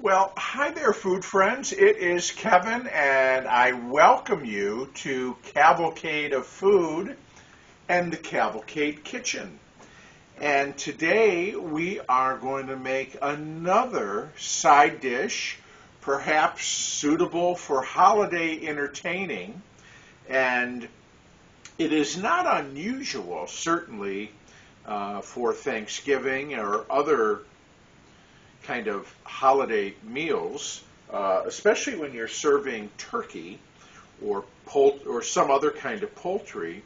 Well, hi there, food friends. It is Kevin, and I welcome you to Cavalcade of Food and the Cavalcade Kitchen. And today we are going to make another side dish, perhaps suitable for holiday entertaining. And it is not unusual, certainly, for Thanksgiving or other kind of holiday meals, especially when you're serving turkey or some other kind of poultry,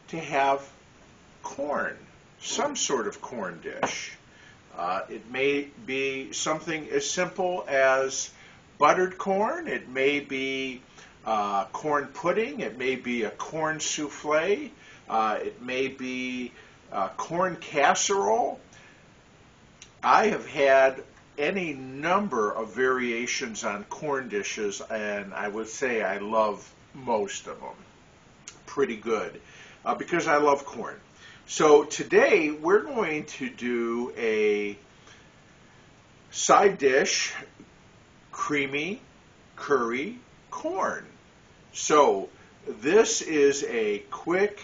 to have corn, some sort of corn dish. It may be something as simple as buttered corn. It may be corn pudding. It may be a corn souffle. It may be corn casserole. I have had any number of variations on corn dishes, and I would say I love most of them. Pretty good, because I love corn. So today we're going to do a side dish, creamy curry corn. So this is a quick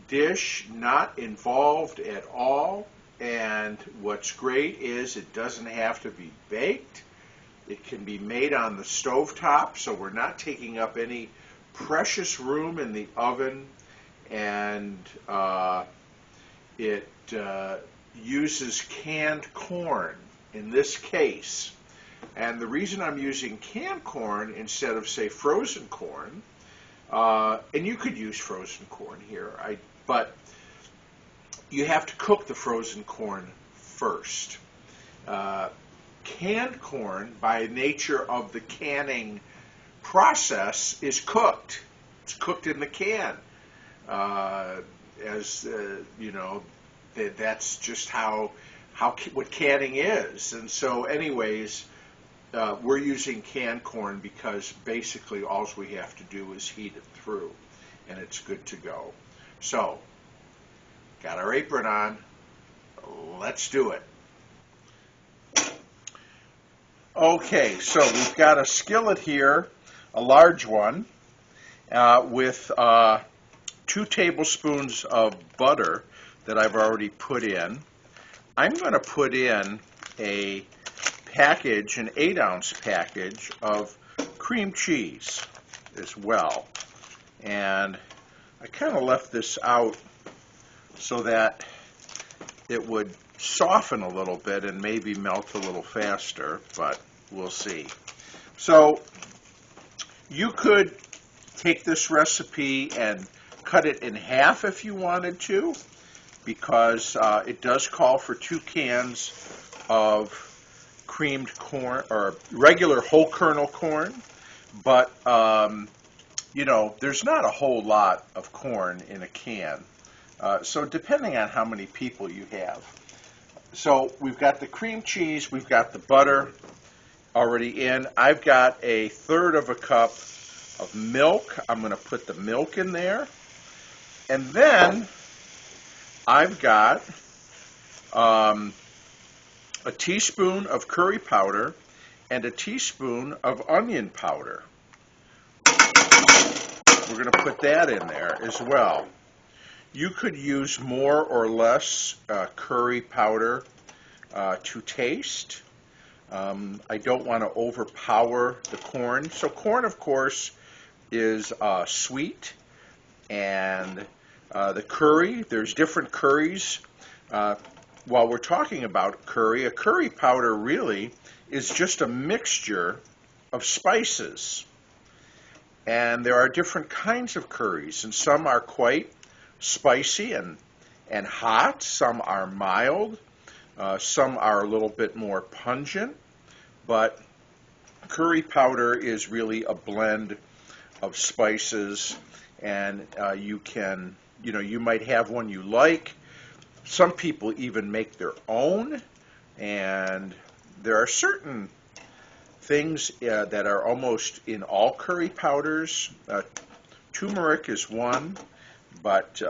dish, not involved at all. And what's great is it doesn't have to be baked. It can be made on the stovetop, so we're not taking up any precious room in the oven. And it uses canned corn in this case. And the reason I'm using canned corn instead of, say, frozen corn, and you could use frozen corn here, but you have to cook the frozen corn first. Canned corn, by nature of the canning process, is cooked. It's cooked in the can. You know, that's just what canning is. And so, anyways, we're using canned corn because basically all we have to do is heat it through, and it's good to go. So, got our apron on. Let's do it. Okay, so we've got a skillet here, a large one, with 2 tablespoons of butter that I've already put in. I'm going to put in an 8-ounce package of cream cheese as well. And I kind of left this out so that it would soften a little bit and maybe melt a little faster, but we'll see. So you could take this recipe and cut it in half if you wanted to, because it does call for 2 cans of creamed corn or regular whole kernel corn, but you know, there's not a whole lot of corn in a can. So depending on how many people you have. So we've got the cream cheese, we've got the butter already in. I've got 1/3 cup of milk. I'm going to put the milk in there. And then I've got a teaspoon of curry powder and a teaspoon of onion powder. We're going to put that in there as well. You could use more or less curry powder to taste. I don't want to overpower the corn. So corn, of course, is sweet. And the curry, there's different curries. While we're talking about curry, a curry powder really is just a mixture of spices. And there are different kinds of curries, and some are quite spicy and hot, some are mild, some are a little bit more pungent, but curry powder is really a blend of spices, and you might have one you like. Some people even make their own, and there are certain things that are almost in all curry powders. Turmeric is one, but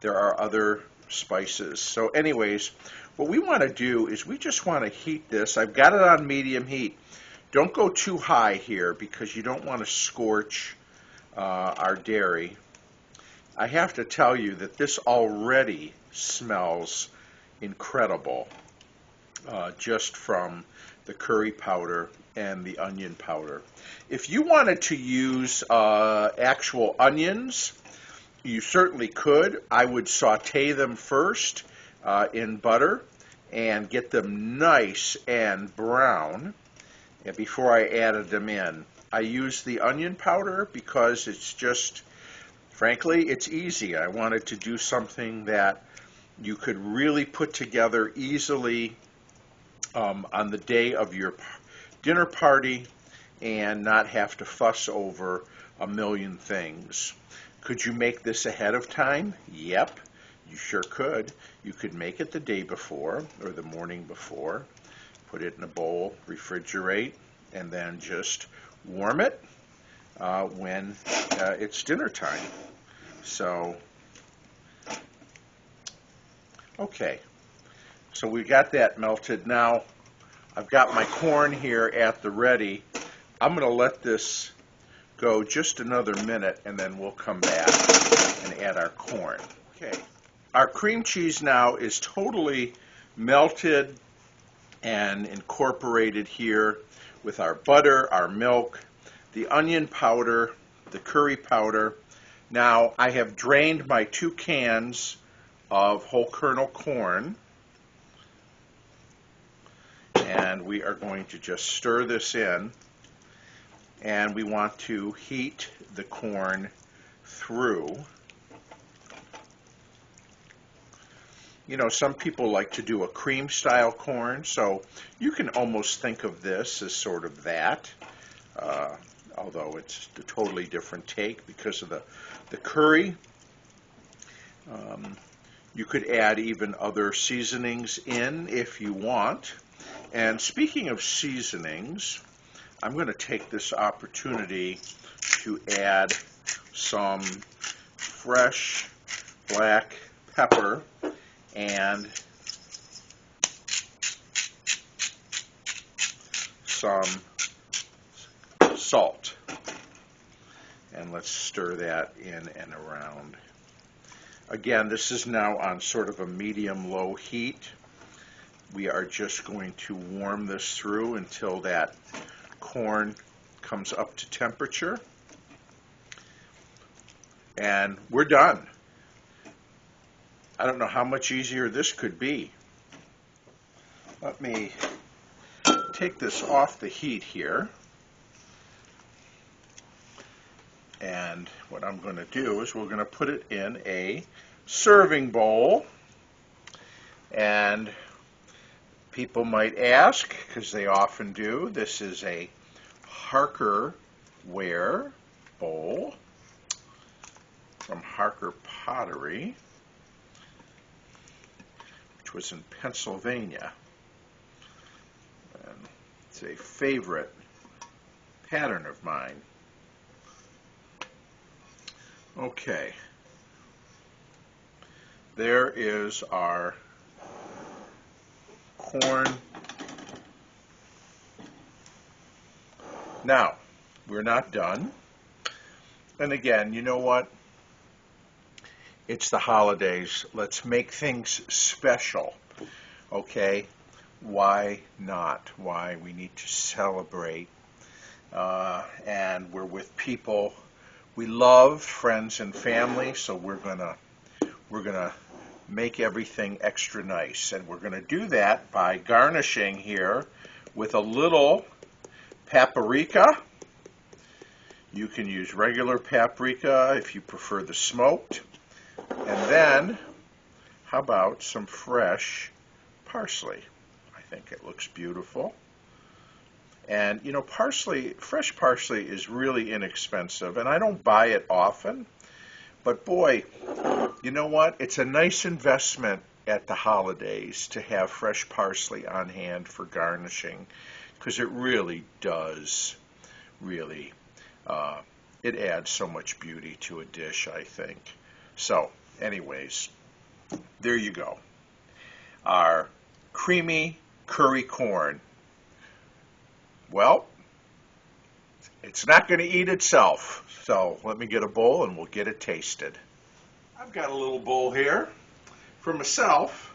there are other spices. So anyways, what we want to do is we just want to heat this. I've got it on medium heat. Don't go too high here because you don't want to scorch our dairy. I have to tell you that this already smells incredible just from the curry powder and the onion powder. If you wanted to use actual onions, you certainly could. I would saute them first in butter and get them nice and brown before I added them in. I use the onion powder because it's just, frankly, it's easy. I wanted to do something that you could really put together easily on the day of your dinner party and not have to fuss over a million things. Could you make this ahead of time? Yep, you sure could. You could make it the day before or the morning before, put it in a bowl, refrigerate, and then just warm it when it's dinner time. So, okay, so we got that melted. Now, I've got my corn here at the ready. I'm going to let this go just another minute, and then we'll come back and add our corn. Okay, our cream cheese now is totally melted and incorporated here with our butter, our milk, the onion powder, the curry powder. Now, I have drained my 2 cans of whole kernel corn, and we are going to just stir this in, and we want to heat the corn through. You know, some people like to do a cream style corn, so you can almost think of this as sort of that, although it's a totally different take because of the curry. You could add even other seasonings in if you want. And speaking of seasonings, I'm going to take this opportunity to add some fresh black pepper and some salt. And let's stir that in and around. Again, this is now on sort of a medium-low heat. We are just going to warm this through until that corn comes up to temperature. And we're done. I don't know how much easier this could be. Let me take this off the heat here. And what I'm going to do is we're going to put it in a serving bowl. And people might ask, because they often do, this is a Harker-ware bowl from Harker Pottery, which was in Pennsylvania. And it's a favorite pattern of mine. Okay, there is our corn. Now, we're not done. And again, you know what? It's the holidays. Let's make things special. Okay? Why not? Why? We need to celebrate. And we're with people we love, friends and family, so we're gonna make everything extra nice. And we're gonna do that by garnishing here with a little paprika. You can use regular paprika if you prefer the smoked. And then, how about some fresh parsley? I think it looks beautiful. And, you know, fresh parsley is really inexpensive, and I don't buy it often. But boy, you know what? It's a nice investment at the holidays to have fresh parsley on hand for garnishing, because it really does, it adds so much beauty to a dish, I think. So, anyways, there you go. Our creamy curry corn. Well, it's not going to eat itself, so let me get a bowl and we'll get it tasted. I've got a little bowl here for myself,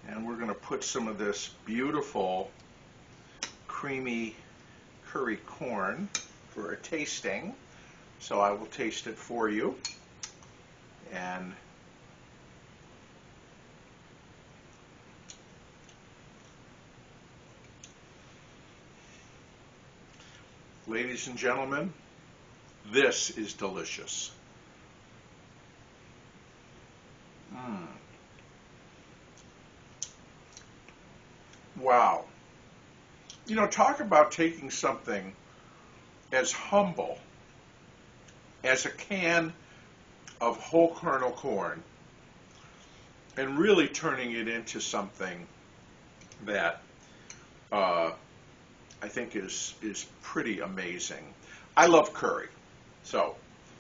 and we're going to put some of this beautiful creamy curry corn for a tasting. So I will taste it for you. And ladies and gentlemen, this is delicious. Wow. You know, talk about taking something as humble as a can of whole kernel corn and really turning it into something that I think is pretty amazing. I love curry, so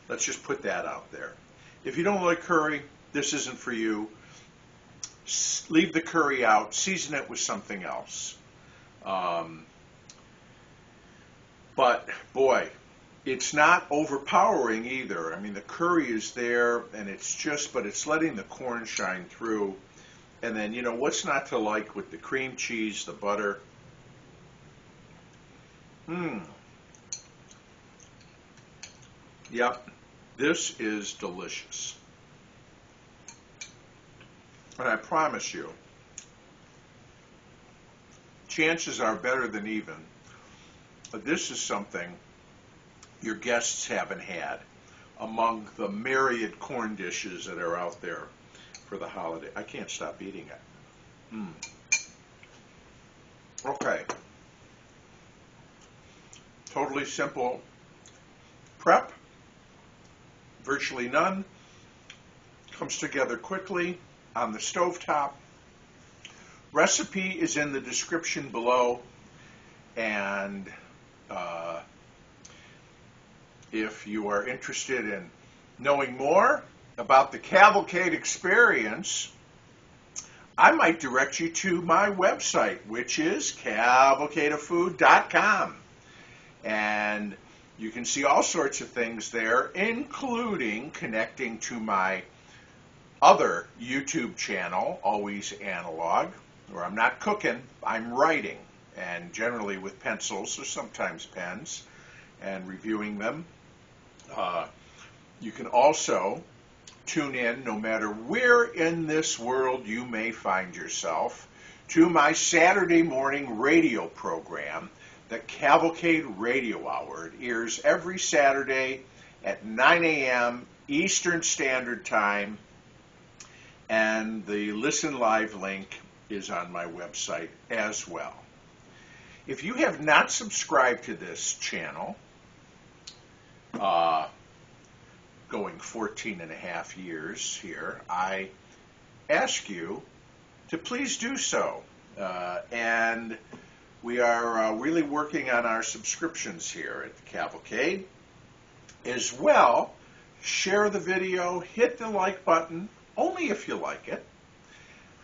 let's just put that out there. If you don't like curry, this isn't for you. Leave the curry out, season it with something else. But boy, it's not overpowering either. I mean, the curry is there, and but it's letting the corn shine through. And then, you know, what's not to like with the cream cheese, the butter? Yep, this is delicious. And I promise you, chances are better than even, but this is something your guests haven't had among the myriad corn dishes that are out there for the holiday. I can't stop eating it. Okay. Totally simple prep, virtually none. Comes together quickly on the stovetop. Recipe is in the description below, and if you are interested in knowing more about the Cavalcade experience, I might direct you to my website, which is cavalcadeoffood.com. And you can see all sorts of things there, including connecting to my other YouTube channel, Always Analog, where I'm not cooking, I'm writing, and generally with pencils or sometimes pens, and reviewing them. You can also tune in, no matter where in this world you may find yourself, to my Saturday morning radio program, the Cavalcade Radio Hour. It airs every Saturday at 9 a.m. Eastern Standard Time, and the Listen Live link is on my website as well. If you have not subscribed to this channel, going 14 and a half years here, I ask you to please do so. And we are really working on our subscriptions here at the Cavalcade. As well, share the video, hit the like button, only if you like it.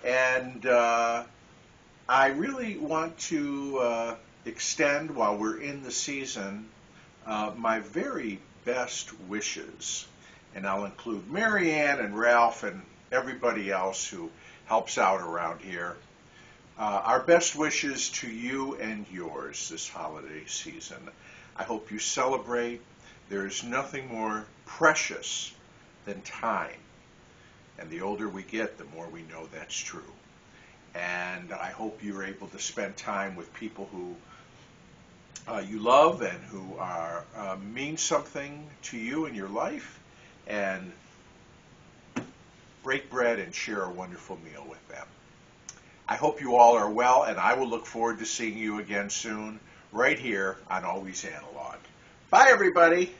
And I really want to extend, while we're in the season, my very best wishes. And I'll include Marianne and Ralph and everybody else who helps out around here. Our best wishes to you and yours this holiday season. I hope you celebrate. There is nothing more precious than time. And the older we get, the more we know that's true. And I hope you're able to spend time with people who you love and who are mean something to you in your life, and break bread and share a wonderful meal with them. I hope you all are well, and I will look forward to seeing you again soon, right here on Always Analog. Bye, everybody.